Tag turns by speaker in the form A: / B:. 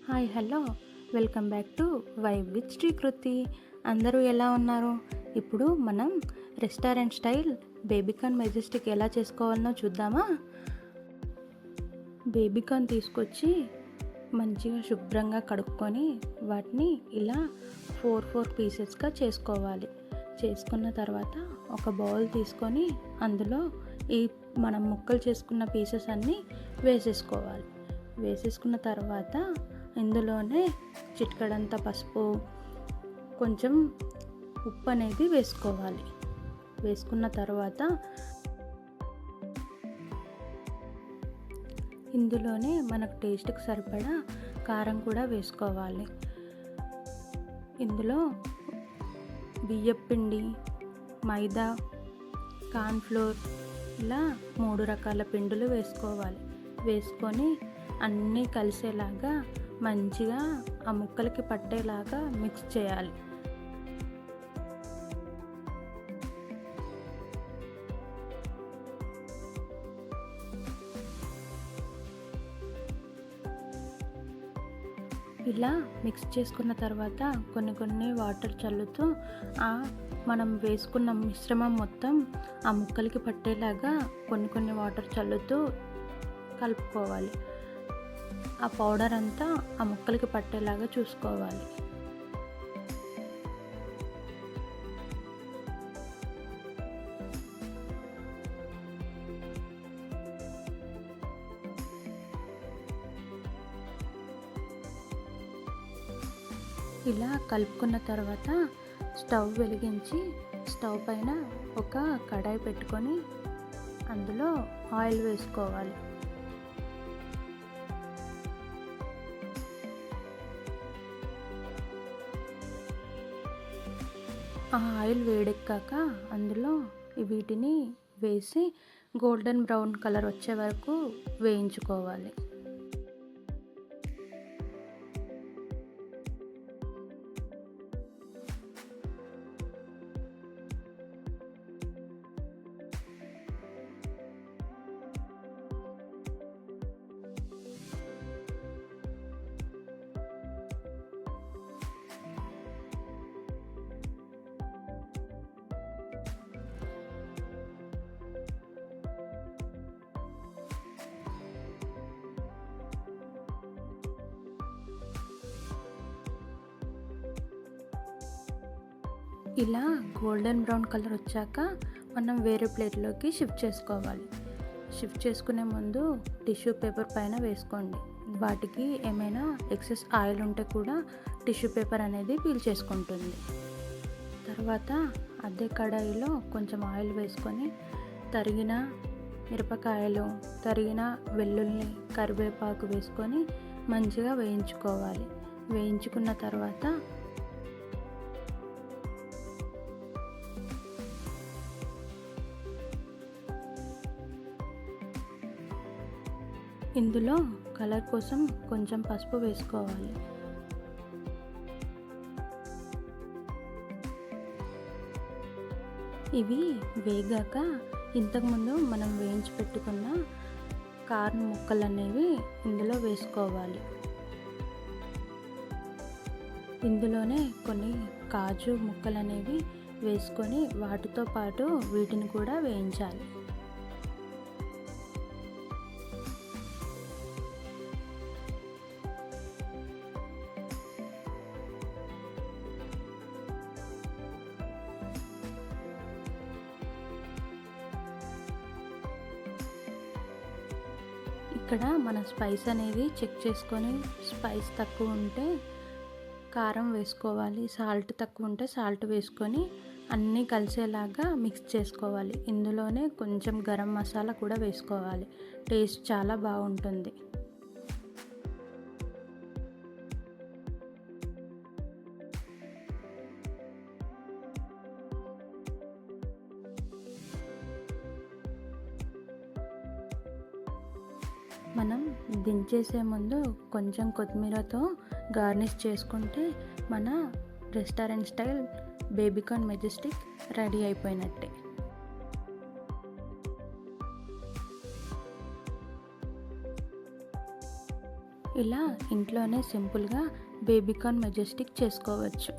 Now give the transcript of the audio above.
A: Hi hello welcome back to vibe with Srikriti. అందరూ ఎలా ఉన్నారు? ఇప్పుడు మనం రెస్టారెంట్ స్టైల్ బేబీకార్న్ మెజెస్టిక్ ఎలా చేసుకోవాలనో చూద్దామా. బేబీకార్న్ తీసుకొచ్చి మంచిగా శుభ్రంగా కడుక్కొని వాటిని ఇలా 4 పీసెస్గా చేసుకోవాలి. చేసుకున్న తర్వాత ఒక బౌల్ తీసుకొని అందులో ఈ మనం ముక్కలు చేసుకున్న పీసెస్ అన్నీ వేసేసుకోవాలి. వేసేసుకున్న తర్వాత ఇందులోనే చిటికెడంత పసుపు, కొంచెం ఉప్పు అనేది వేసుకోవాలి. వేసుకున్న తర్వాత ఇందులోనే మనకు టేస్ట్కి సరిపడా కారం కూడా వేసుకోవాలి. ఇందులో బియ్యపు పిండి, మైదా, కార్న్ఫ్లోర్ ఇలా 3 రకాల పిండులు వేసుకోవాలి. వేసుకొని అన్నీ కలిసేలాగా మంచిగా ఆ ముక్కలకి పట్టేలాగా మిక్స్ చేయాలి. ఇలా మిక్స్ చేసుకున్న తర్వాత కొన్ని వాటర్ చల్లుతూ మనం వేసుకున్న మిశ్రమం మొత్తం ఆ ముక్కలకి పట్టేలాగా కొన్ని వాటర్ చల్లుతూ కలుపుకోవాలి. ఆ పౌడర్ అంతా ఆ ముక్కలకి పట్టేలాగా చూసుకోవాలి. ఇలా కలుపుకున్న తర్వాత స్టవ్ వెలిగించి స్టవ్ పైన ఒక కడాయి పెట్టుకొని అందులో ఆయిల్ వేసుకోవాలి. ఆ ఆయిల్ వేడెక్కాక అందులో వీటిని వేసి గోల్డెన్ బ్రౌన్ కలర్ వచ్చే వరకు వేయించుకోవాలి. ఇలా గోల్డెన్ బ్రౌన్ కలర్ వచ్చాక మనం వేరే ప్లేట్లోకి షిఫ్ట్ చేసుకోవాలి. షిఫ్ట్ చేసుకునే ముందు టిష్యూ పేపర్ పైన వేసుకోండి. వాటికి ఏమైనా ఎక్సెస్ ఆయిల్ ఉంటే కూడా టిష్యూ పేపర్ అనేది పీల్ చేసుకుంటుంది. తర్వాత అదే కడాయిలో కొంచెం ఆయిల్ వేసుకొని తరిగిన మిరపకాయలు, తరిగిన వెల్లుల్లి, కరివేపాకు వేసుకొని మంచిగా వేయించుకోవాలి. వేయించుకున్న తర్వాత ఇందులో కలర్ కోసం కొంచెం పసుపు వేసుకోవాలి. ఇవి వేగాక ఇంతకుముందు మనం వేయించి పెట్టుకున్న కార్న్ ముక్కలు అనేవి ఇందులో వేసుకోవాలి. ఇందులోనే కొన్ని కాజు ముక్కలు అనేవి వేసుకొని వాటితో పాటు వీటిని కూడా వేయించాలి. ఇక్కడ మన స్పైస్ అనేది చెక్ చేసుకొని స్పైస్ తక్కువ ఉంటే కారం వేసుకోవాలి, సాల్ట్ తక్కువ ఉంటే సాల్ట్ వేసుకొని అన్నీ కలిసేలాగా మిక్స్ చేసుకోవాలి. ఇందులోనే కొంచెం గరం మసాలా కూడా వేసుకోవాలి. టేస్ట్ చాలా బాగుంటుంది. మనం దించేసే ముందు కొంచెం కొత్తిమీరతో గార్నిష్ చేసుకుంటే మన restaurant style baby corn Majestic ready అయిపోయినట్టే. ఇలా ఇంట్లోనే సింపుల్గా బేబీకార్న్ మెజెస్టిక్ చేసుకోవచ్చు.